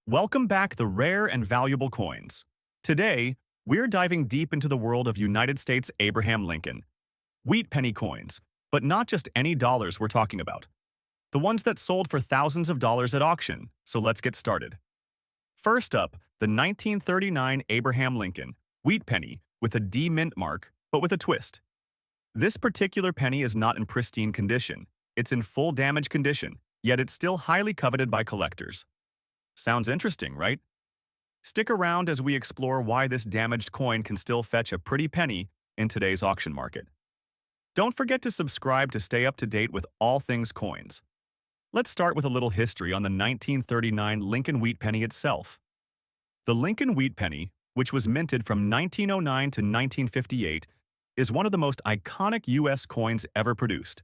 Welcome back, the rare and valuable coins. Today, we're diving deep into the world of United States Abraham Lincoln. Wheat penny coins, but not just any dollars we're talking about. The ones that sold for thousands of dollars at auction, so let's get started. First up, the 1939 Abraham Lincoln wheat penny with a D mint mark, but with a twist. This particular penny is not in pristine condition. It's in full damage condition, yet it's still highly coveted by collectors. Sounds interesting, right? Stick around as we explore why this damaged coin can still fetch a pretty penny in today's auction market. Don't forget to subscribe to stay up to date with all things coins. Let's start with a little history on the 1939 Lincoln wheat penny itself. The Lincoln wheat penny, which was minted from 1909 to 1958, is one of the most iconic U.S. coins ever produced.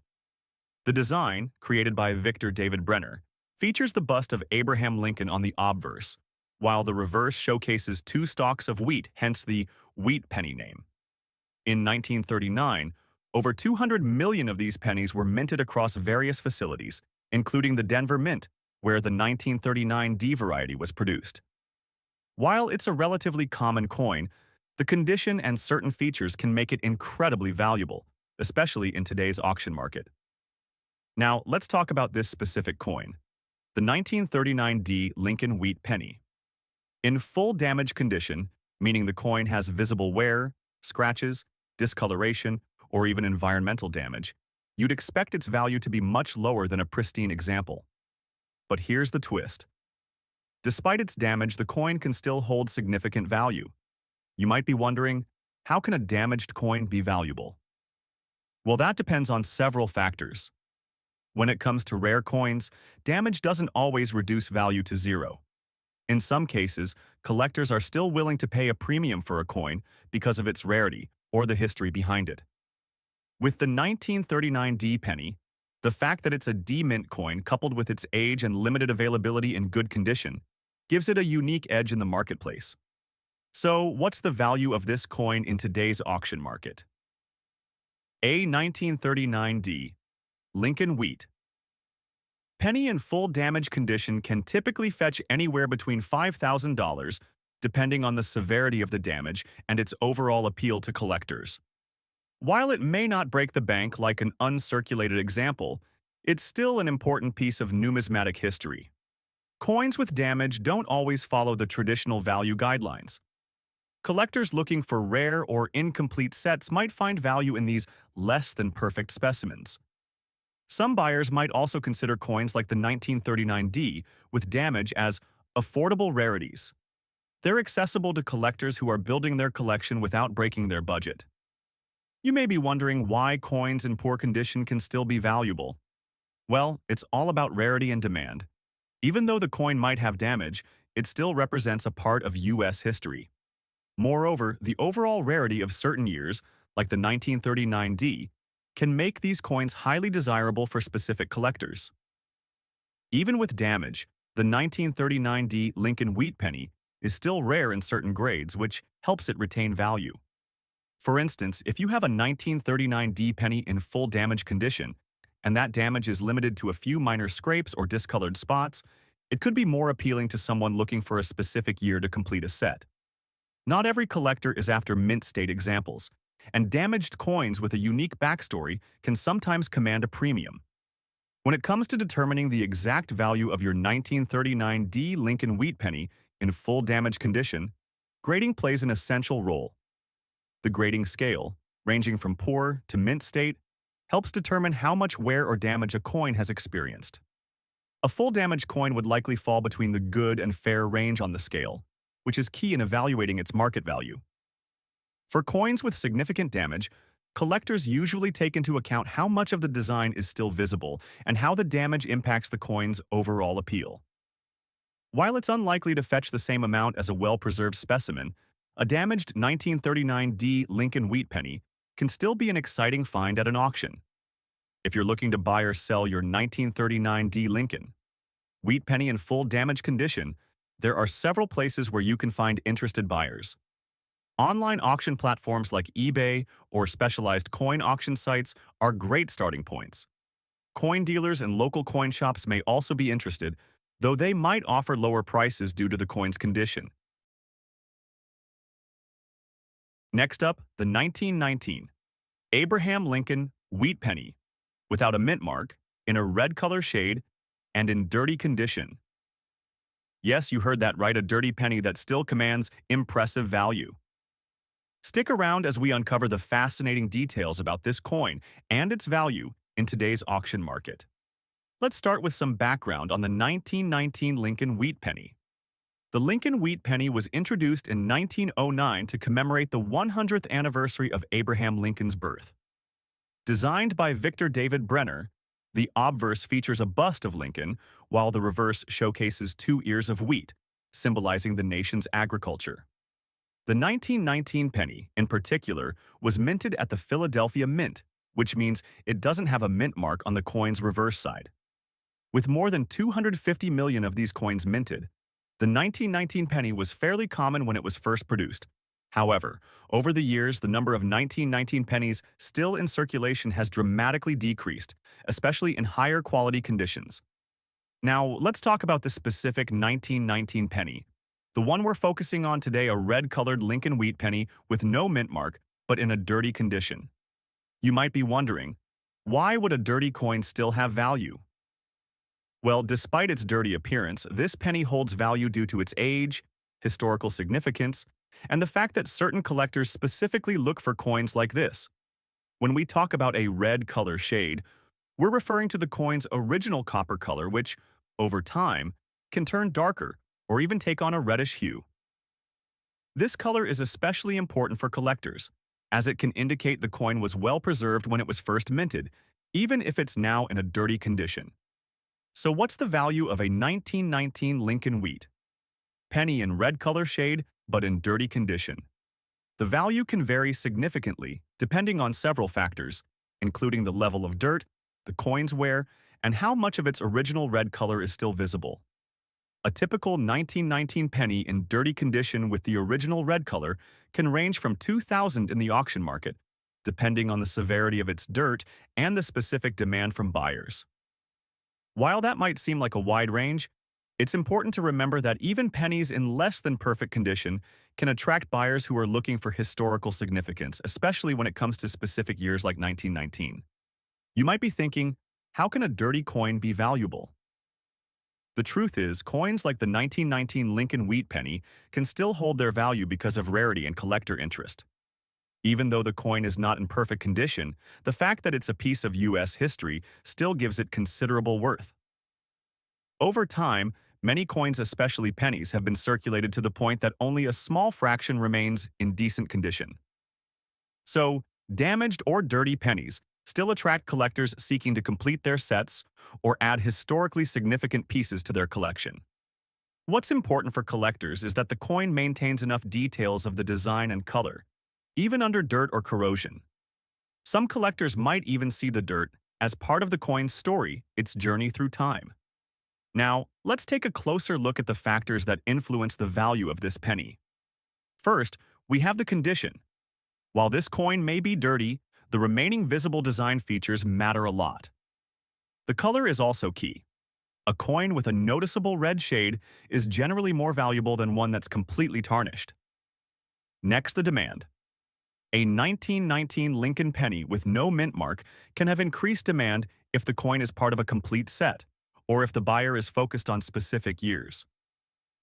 The design, created by Victor David Brenner, features the bust of Abraham Lincoln on the obverse, while the reverse showcases two stalks of wheat, hence the wheat penny name. In 1939, over 200 million of these pennies were minted across various facilities, including the Denver Mint, where the 1939 D variety was produced. While it's a relatively common coin, the condition and certain features can make it incredibly valuable, especially in today's auction market. Now, let's talk about this specific coin. The 1939 D Lincoln wheat penny. In full damage condition, meaning the coin has visible wear, scratches, discoloration, or even environmental damage, you'd expect its value to be much lower than a pristine example. But here's the twist. Despite its damage, the coin can still hold significant value. You might be wondering, how can a damaged coin be valuable? Well, that depends on several factors. When it comes to rare coins, damage doesn't always reduce value to zero. In some cases, collectors are still willing to pay a premium for a coin because of its rarity or the history behind it. With the 1939 D penny, the fact that it's a D mint coin coupled with its age and limited availability in good condition gives it a unique edge in the marketplace. So, what's the value of this coin in today's auction market? A 1939 D Lincoln wheat penny in full damage condition can typically fetch anywhere between $5,000, depending on the severity of the damage and its overall appeal to collectors. While it may not break the bank like an uncirculated example, it's still an important piece of numismatic history. Coins with damage don't always follow the traditional value guidelines. Collectors looking for rare or incomplete sets might find value in these less-than-perfect specimens. Some buyers might also consider coins like the 1939 D with damage as affordable rarities. They're accessible to collectors who are building their collection without breaking their budget. You may be wondering why coins in poor condition can still be valuable. Well, it's all about rarity and demand. Even though the coin might have damage, it still represents a part of U.S. history. Moreover, the overall rarity of certain years, like the 1939 D, can make these coins highly desirable for specific collectors. Even with damage, the 1939 D Lincoln wheat penny is still rare in certain grades, which helps it retain value. For instance, if you have a 1939 D penny in full damage condition, and that damage is limited to a few minor scrapes or discolored spots, it could be more appealing to someone looking for a specific year to complete a set. Not every collector is after mint state examples, and damaged coins with a unique backstory can sometimes command a premium. When it comes to determining the exact value of your 1939 D Lincoln wheat penny in full damage condition, grading plays an essential role. The grading scale, ranging from poor to mint state, helps determine how much wear or damage a coin has experienced. A full damage coin would likely fall between the good and fair range on the scale, which is key in evaluating its market value. For coins with significant damage, collectors usually take into account how much of the design is still visible and how the damage impacts the coin's overall appeal. While it's unlikely to fetch the same amount as a well-preserved specimen, a damaged 1939 D Lincoln wheat penny can still be an exciting find at an auction. If you're looking to buy or sell your 1939 D Lincoln wheat penny in full damage condition, there are several places where you can find interested buyers. Online auction platforms like eBay or specialized coin auction sites are great starting points. Coin dealers and local coin shops may also be interested, though they might offer lower prices due to the coin's condition. Next up, the 1919 Abraham Lincoln Wheat Penny, without a mint mark, in a red color shade, and in dirty condition. Yes, you heard that right, a dirty penny that still commands impressive value. Stick around as we uncover the fascinating details about this coin and its value in today's auction market. Let's start with some background on the 1919 Lincoln Wheat Penny. The Lincoln Wheat Penny was introduced in 1909 to commemorate the 100th anniversary of Abraham Lincoln's birth. Designed by Victor David Brenner, the obverse features a bust of Lincoln, while the reverse showcases 2 ears of wheat, symbolizing the nation's agriculture. The 1919 penny, in particular, was minted at the Philadelphia Mint, which means it doesn't have a mint mark on the coin's reverse side. With more than 250 million of these coins minted, the 1919 penny was fairly common when it was first produced. However, over the years, the number of 1919 pennies still in circulation has dramatically decreased, especially in higher quality conditions. Now, let's talk about the specific 1919 penny. The one we're focusing on today, a red-colored Lincoln Wheat Penny with no mint mark, but in a dirty condition. You might be wondering, why would a dirty coin still have value? Well, despite its dirty appearance, this penny holds value due to its age, historical significance, and the fact that certain collectors specifically look for coins like this. When we talk about a red color shade, we're referring to the coin's original copper color, which, over time, can turn darker or even take on a reddish hue. This color is especially important for collectors, as it can indicate the coin was well preserved when it was first minted, even if it's now in a dirty condition. So what's the value of a 1919 Lincoln Wheat Penny in red color shade, but in dirty condition? The value can vary significantly depending on several factors, including the level of dirt, the coin's wear, and how much of its original red color is still visible. A typical 1919 penny in dirty condition with the original red color can range from $2,000 in the auction market, depending on the severity of its dirt and the specific demand from buyers. While that might seem like a wide range, it's important to remember that even pennies in less than perfect condition can attract buyers who are looking for historical significance, especially when it comes to specific years like 1919. You might be thinking, how can a dirty coin be valuable? The truth is, coins like the 1919 Lincoln Wheat Penny can still hold their value because of rarity and collector interest. Even though the coin is not in perfect condition, the fact that it's a piece of U.S. history still gives it considerable worth. Over time, many coins, especially pennies, have been circulated to the point that only a small fraction remains in decent condition. So, damaged or dirty pennies still attract collectors seeking to complete their sets or add historically significant pieces to their collection. What's important for collectors is that the coin maintains enough details of the design and color, even under dirt or corrosion. Some collectors might even see the dirt as part of the coin's story, its journey through time. Now, let's take a closer look at the factors that influence the value of this penny. First, we have the condition. While this coin may be dirty, the remaining visible design features matter a lot. The color is also key. A coin with a noticeable red shade is generally more valuable than one that's completely tarnished. Next, the demand. A 1919 Lincoln penny with no mint mark can have increased demand if the coin is part of a complete set, or if the buyer is focused on specific years.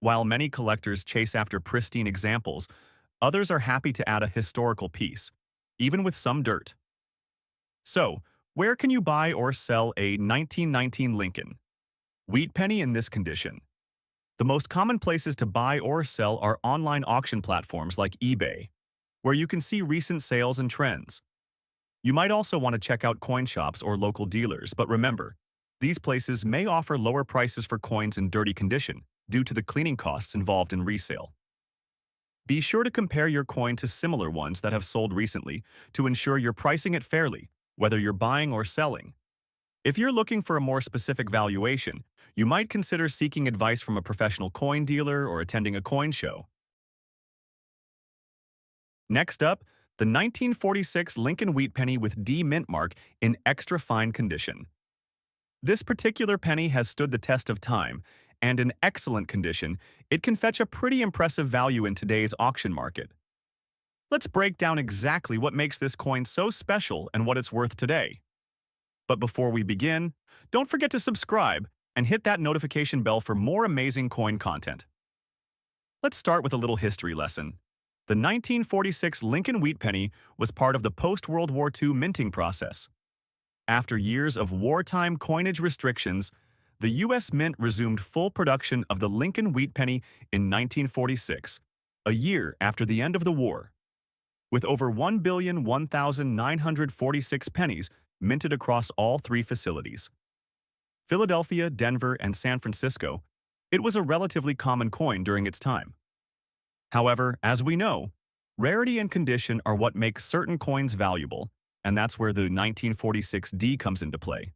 While many collectors chase after pristine examples, others are happy to add a historical piece, even with some dirt. So, where can you buy or sell a 1919 Lincoln Wheat Penny in this condition? The most common places to buy or sell are online auction platforms like eBay, where you can see recent sales and trends. You might also want to check out coin shops or local dealers, but remember, these places may offer lower prices for coins in dirty condition due to the cleaning costs involved in resale. Be sure to compare your coin to similar ones that have sold recently to ensure you're pricing it fairly, whether you're buying or selling. If you're looking for a more specific valuation, you might consider seeking advice from a professional coin dealer or attending a coin show. Next up, the 1946 Lincoln Wheat Penny with D mint mark in extra fine condition. This particular penny has stood the test of time and in excellent condition, it can fetch a pretty impressive value in today's auction market. Let's break down exactly what makes this coin so special and what it's worth today. But before we begin, don't forget to subscribe and hit that notification bell for more amazing coin content. Let's start with a little history lesson. The 1946 Lincoln Wheat Penny was part of the post-World War II minting process. After years of wartime coinage restrictions, the U.S. Mint resumed full production of the Lincoln Wheat Penny in 1946, a year after the end of the war. With over 1,001,946 pennies minted across all three facilities, Philadelphia, Denver, and San Francisco, it was a relatively common coin during its time. However, as we know, rarity and condition are what make certain coins valuable, and that's where the 1946 D comes into play.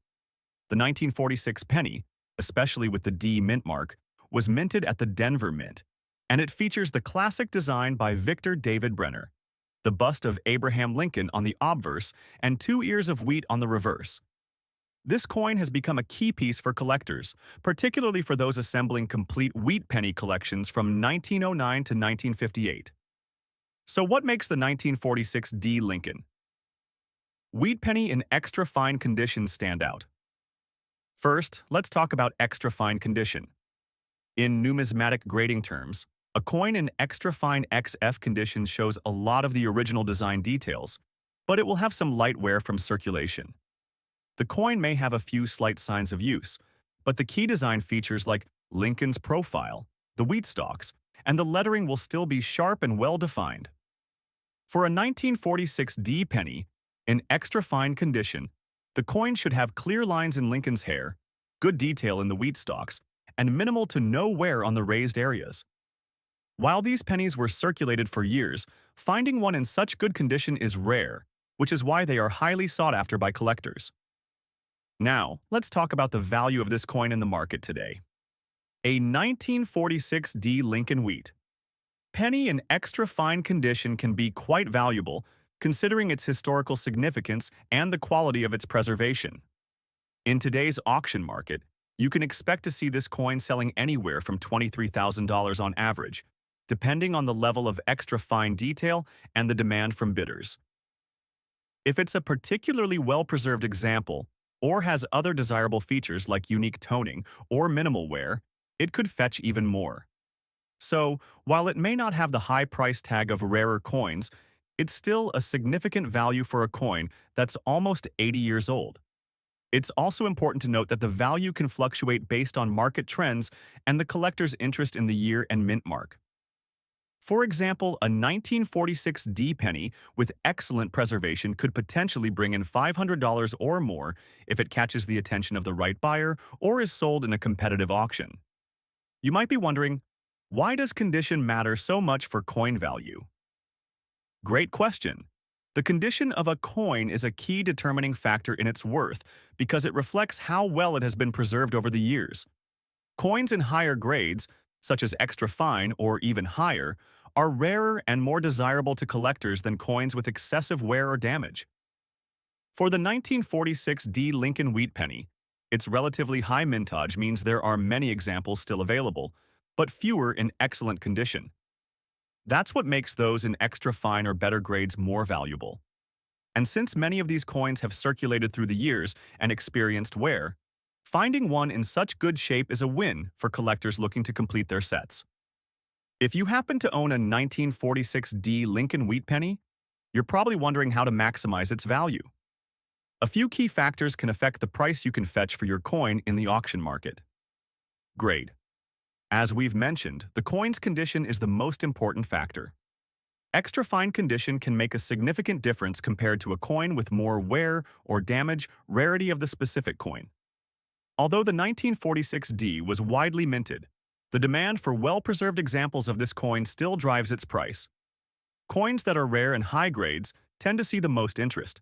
The 1946 penny, especially with the D mint mark, was minted at the Denver Mint, and it features the classic design by Victor David Brenner, the bust of Abraham Lincoln on the obverse and 2 ears of wheat on the reverse. This coin has become a key piece for collectors, particularly for those assembling complete wheat penny collections from 1909 to 1958. So what makes the 1946 D Lincoln Wheat Penny in extra fine condition stand out? First, let's talk about extra fine condition. In numismatic grading terms, a coin in extra fine XF condition shows a lot of the original design details, but it will have some light wear from circulation. The coin may have a few slight signs of use, but the key design features like Lincoln's profile, the wheat stalks, and the lettering will still be sharp and well-defined. For a 1946 D penny, in extra fine condition, the coin should have clear lines in Lincoln's hair, good detail in the wheat stalks, and minimal to no wear on the raised areas. While these pennies were circulated for years, finding one in such good condition is rare, which is why they are highly sought after by collectors. Now, let's talk about the value of this coin in the market today. A 1946 D Lincoln Wheat penny in extra fine condition can be quite valuable, considering its historical significance and the quality of its preservation. In today's auction market, you can expect to see this coin selling anywhere from $23,000 on average, depending on the level of extra fine detail and the demand from bidders. If it's a particularly well-preserved example, or has other desirable features like unique toning or minimal wear, it could fetch even more. So, while it may not have the high price tag of rarer coins, it's still a significant value for a coin that's almost 80 years old. It's also important to note that the value can fluctuate based on market trends and the collector's interest in the year and mint mark. For example, a 1946 D penny with excellent preservation could potentially bring in $500 or more if it catches the attention of the right buyer or is sold in a competitive auction. You might be wondering, why does condition matter so much for coin value? Great question. The condition of a coin is a key determining factor in its worth because it reflects how well it has been preserved over the years. Coins in higher grades, such as extra fine or even higher, are rarer and more desirable to collectors than coins with excessive wear or damage. For the 1946 D Lincoln Wheat Penny, its relatively high mintage means there are many examples still available, but fewer in excellent condition. That's what makes those in extra fine or better grades more valuable. And since many of these coins have circulated through the years and experienced wear, finding one in such good shape is a win for collectors looking to complete their sets. If you happen to own a 1946 D Lincoln Wheat Penny, you're probably wondering how to maximize its value. A few key factors can affect the price you can fetch for your coin in the auction market. Grade. As we've mentioned, the coin's condition is the most important factor. Extra fine condition can make a significant difference compared to a coin with more wear or damage, rarity of the specific coin. Although the 1946 D was widely minted, the demand for well-preserved examples of this coin still drives its price. Coins that are rare and high grades tend to see the most interest.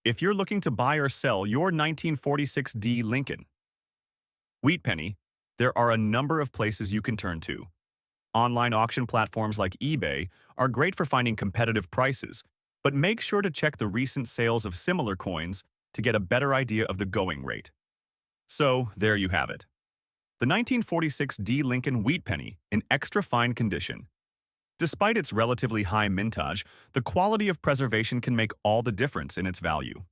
If you're looking to buy or sell your 1946 D Lincoln Wheat Penny, there are a number of places you can turn to. Online auction platforms like eBay are great for finding competitive prices, but make sure to check the recent sales of similar coins to get a better idea of the going rate. So, there you have it. The 1946 D. Lincoln Wheat Penny in extra fine condition. Despite its relatively high mintage, the quality of preservation can make all the difference in its value.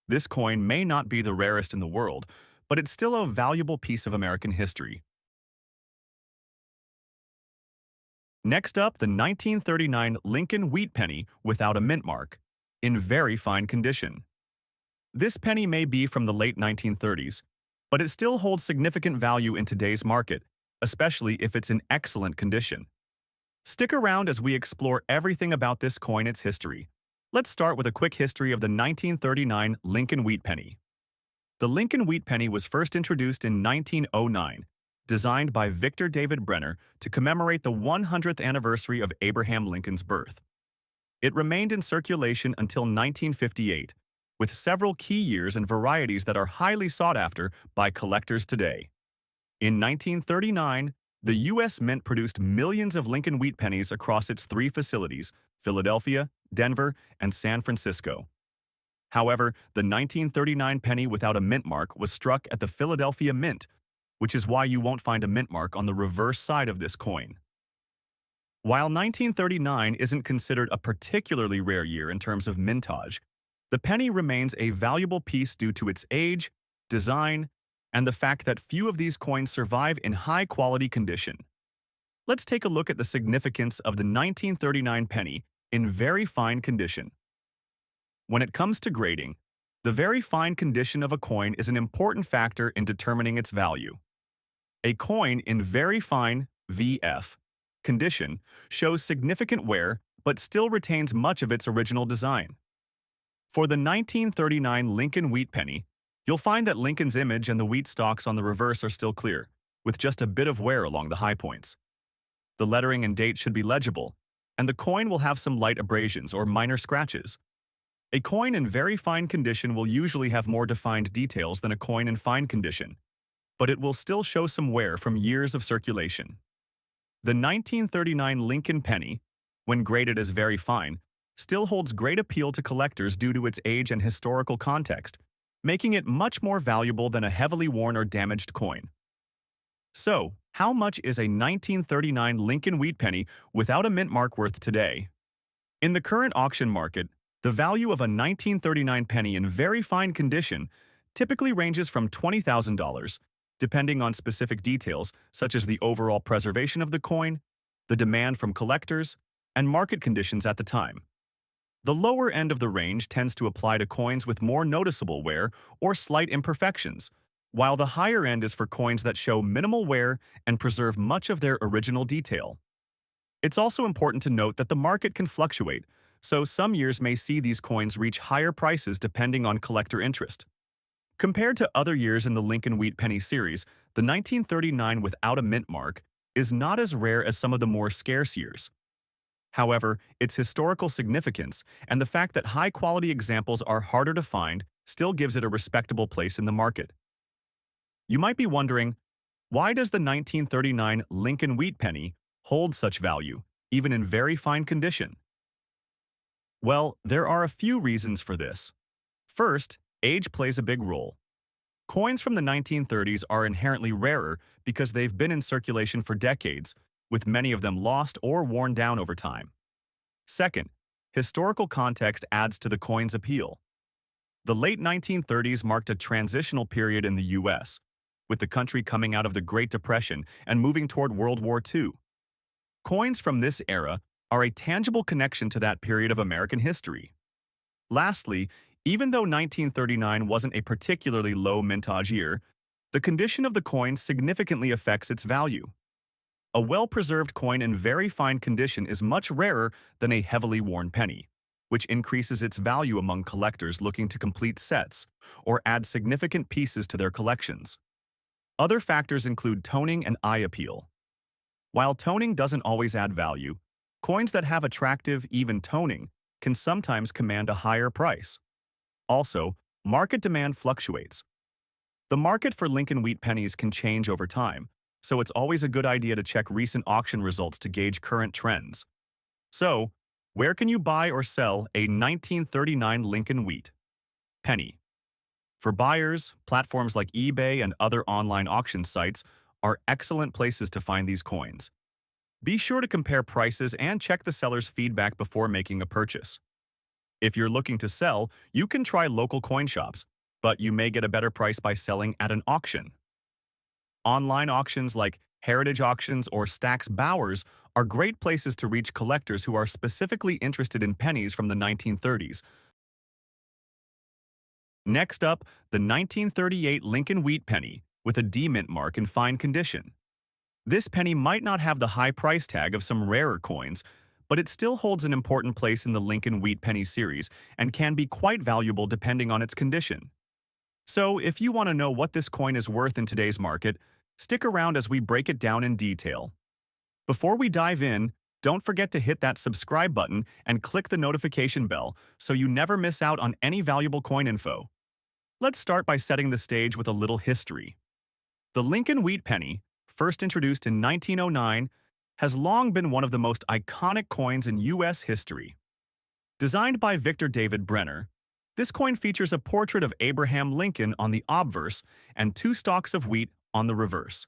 This coin may not be the rarest in the world, but it's still a valuable piece of American history. Next up, the 1939 Lincoln Wheat Penny without a mint mark, in very fine condition. This penny may be from the late 1930s, but it still holds significant value in today's market, especially if it's in excellent condition. Stick around as we explore everything about this coin and its history. Let's start with a quick history of the 1939 Lincoln Wheat Penny. The Lincoln Wheat Penny was first introduced in 1909, designed by Victor David Brenner to commemorate the 100th anniversary of Abraham Lincoln's birth. It remained in circulation until 1958, with several key years and varieties that are highly sought after by collectors today. In 1939, the U.S. Mint produced millions of Lincoln Wheat Pennies across its three facilities, Philadelphia, Denver, and San Francisco. However, the 1939 penny without a mint mark was struck at the Philadelphia Mint, which is why you won't find a mint mark on the reverse side of this coin. While 1939 isn't considered a particularly rare year in terms of mintage, the penny remains a valuable piece due to its age, design, and the fact that few of these coins survive in high-quality condition. Let's take a look at the significance of the 1939 penny in very fine condition. When it comes to grading, the very fine condition of a coin is an important factor in determining its value. A coin in very fine VF condition shows significant wear but still retains much of its original design. For the 1939 Lincoln Wheat Penny, you'll find that Lincoln's image and the wheat stalks on the reverse are still clear, with just a bit of wear along the high points. The lettering and date should be legible, and the coin will have some light abrasions or minor scratches. A coin in very fine condition will usually have more defined details than a coin in fine condition, but it will still show some wear from years of circulation. The 1939 Lincoln Penny, when graded as very fine, still holds great appeal to collectors due to its age and historical context, making it much more valuable than a heavily worn or damaged coin. So, how much is a 1939 Lincoln Wheat Penny without a mint mark worth today? In the current auction market, the value of a 1939 penny in very fine condition typically ranges from $20,000, depending on specific details such as the overall preservation of the coin, the demand from collectors, and market conditions at the time. The lower end of the range tends to apply to coins with more noticeable wear or slight imperfections, while the higher end is for coins that show minimal wear and preserve much of their original detail. It's also important to note that the market can fluctuate, so some years may see these coins reach higher prices depending on collector interest. Compared to other years in the Lincoln Wheat Penny series, the 1939 without a mint mark is not as rare as some of the more scarce years. However, its historical significance and the fact that high-quality examples are harder to find still gives it a respectable place in the market. You might be wondering, why does the 1939 Lincoln Wheat Penny hold such value, even in very fine condition? Well, there are a few reasons for this. First, age plays a big role. Coins from the 1930s are inherently rarer because they've been in circulation for decades, with many of them lost or worn down over time. Second, historical context adds to the coin's appeal. The late 1930s marked a transitional period in the U.S., with the country coming out of the Great Depression and moving toward World War II. Coins from this era are a tangible connection to that period of American history. Lastly, even though 1939 wasn't a particularly low mintage year, the condition of the coin significantly affects its value. A well-preserved coin in very fine condition is much rarer than a heavily worn penny, which increases its value among collectors looking to complete sets or add significant pieces to their collections. Other factors include toning and eye appeal. While toning doesn't always add value, coins that have attractive, even toning can sometimes command a higher price. Also, market demand fluctuates. The market for Lincoln Wheat Pennies can change over time, so it's always a good idea to check recent auction results to gauge current trends. So, where can you buy or sell a 1939 Lincoln Wheat Penny? For buyers, platforms like eBay and other online auction sites are excellent places to find these coins. Be sure to compare prices and check the seller's feedback before making a purchase. If you're looking to sell, you can try local coin shops, but you may get a better price by selling at an auction. Online auctions like Heritage Auctions or Stack's Bowers are great places to reach collectors who are specifically interested in pennies from the 1930s. Next up, the 1938 Lincoln Wheat Penny with a D mint mark in fine condition. This penny might not have the high price tag of some rarer coins, but it still holds an important place in the Lincoln Wheat Penny series and can be quite valuable depending on its condition. So, if you want to know what this coin is worth in today's market, stick around as we break it down in detail. Before we dive in, don't forget to hit that subscribe button and click the notification bell so you never miss out on any valuable coin info. Let's start by setting the stage with a little history. The Lincoln Wheat Penny, first introduced in 1909, has long been one of the most iconic coins in U.S. history. Designed by Victor David Brenner, this coin features a portrait of Abraham Lincoln on the obverse and two stalks of wheat on the reverse.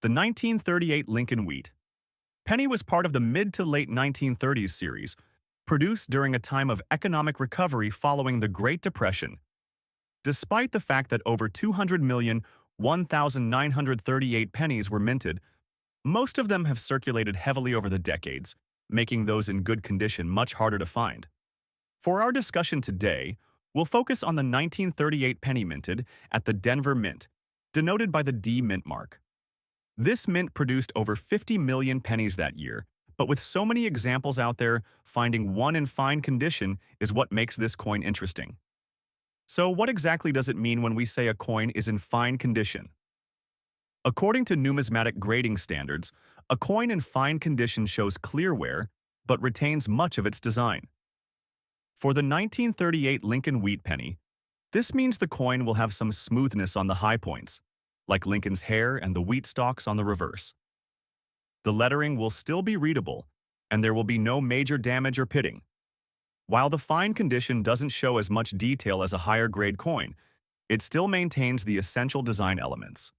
The 1938 Lincoln Wheat Penny was part of the mid to late 1930s series, produced during a time of economic recovery following the Great Depression. Despite the fact that over 200,001,938 pennies were minted, most of them have circulated heavily over the decades, making those in good condition much harder to find. For our discussion today, we'll focus on the 1938 penny minted at the Denver Mint, denoted by the D mint mark. This mint produced over 50 million pennies that year, but with so many examples out there, finding one in fine condition is what makes this coin interesting. So what exactly does it mean when we say a coin is in fine condition? According to numismatic grading standards, a coin in fine condition shows clear wear, but retains much of its design. For the 1938 Lincoln Wheat Penny, this means the coin will have some smoothness on the high points, like Lincoln's hair and the wheat stalks on the reverse. The lettering will still be readable, and there will be no major damage or pitting. While the fine condition doesn't show as much detail as a higher-grade coin, it still maintains the essential design elements.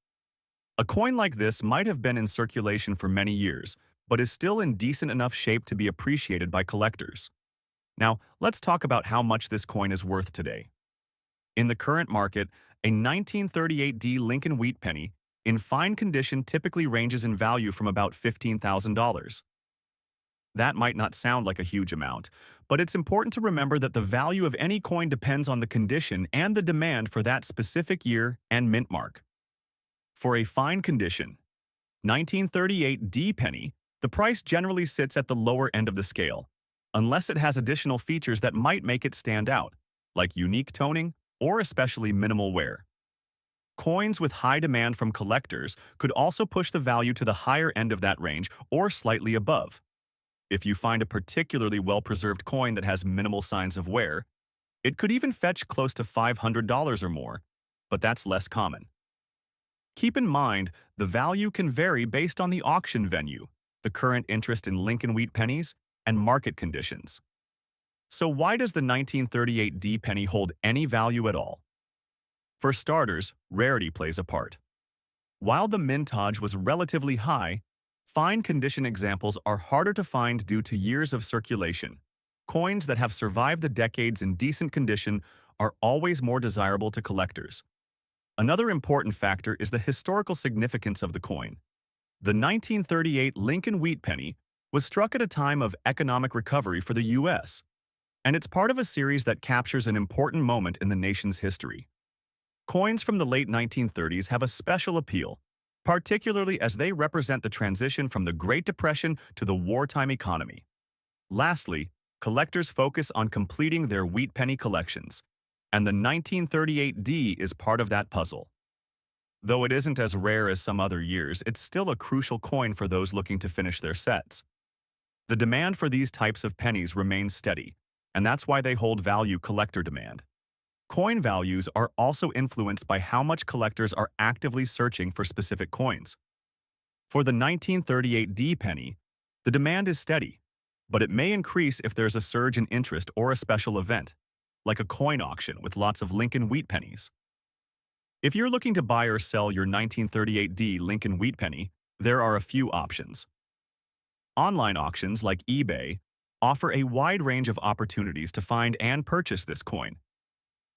A coin like this might have been in circulation for many years, but is still in decent enough shape to be appreciated by collectors. Now, let's talk about how much this coin is worth today. In the current market, a 1938 D Lincoln Wheat Penny in fine condition typically ranges in value from about $15,000. That might not sound like a huge amount, but it's important to remember that the value of any coin depends on the condition and the demand for that specific year and mint mark. For a fine condition, 1938 D penny, the price generally sits at the lower end of the scale, unless it has additional features that might make it stand out, like unique toning or especially minimal wear. Coins with high demand from collectors could also push the value to the higher end of that range or slightly above. If you find a particularly well-preserved coin that has minimal signs of wear, it could even fetch close to $500 or more, but that's less common. Keep in mind, the value can vary based on the auction venue, the current interest in Lincoln Wheat pennies, and market conditions. So why does the 1938 D penny hold any value at all? For starters, rarity plays a part. While the mintage was relatively high, fine condition examples are harder to find due to years of circulation. Coins that have survived the decades in decent condition are always more desirable to collectors. Another important factor is the historical significance of the coin. The 1938 Lincoln Wheat Penny was struck at a time of economic recovery for the U.S., and it's part of a series that captures an important moment in the nation's history. Coins from the late 1930s have a special appeal, particularly as they represent the transition from the Great Depression to the wartime economy. Lastly, collectors focus on completing their wheat penny collections, and the 1938 D is part of that puzzle. Though it isn't as rare as some other years, it's still a crucial coin for those looking to finish their sets. The demand for these types of pennies remains steady, and that's why they hold value collector demand. Coin values are also influenced by how much collectors are actively searching for specific coins. For the 1938 D penny, the demand is steady, but it may increase if there's a surge in interest or a special event, like a coin auction with lots of Lincoln Wheat pennies. If you're looking to buy or sell your 1938D Lincoln Wheat Penny, there are a few options. Online auctions like eBay offer a wide range of opportunities to find and purchase this coin.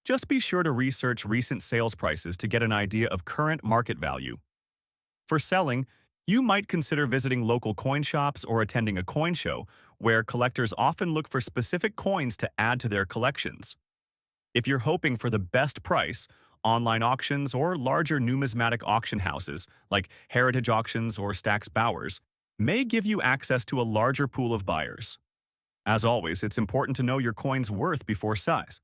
Just be sure to research recent sales prices to get an idea of current market value. For selling, you might consider visiting local coin shops or attending a coin show, where collectors often look for specific coins to add to their collections. If you're hoping for the best price, online auctions or larger numismatic auction houses like Heritage Auctions or Stack's Bowers may give you access to a larger pool of buyers. As always, it's important to know your coin's worth before size.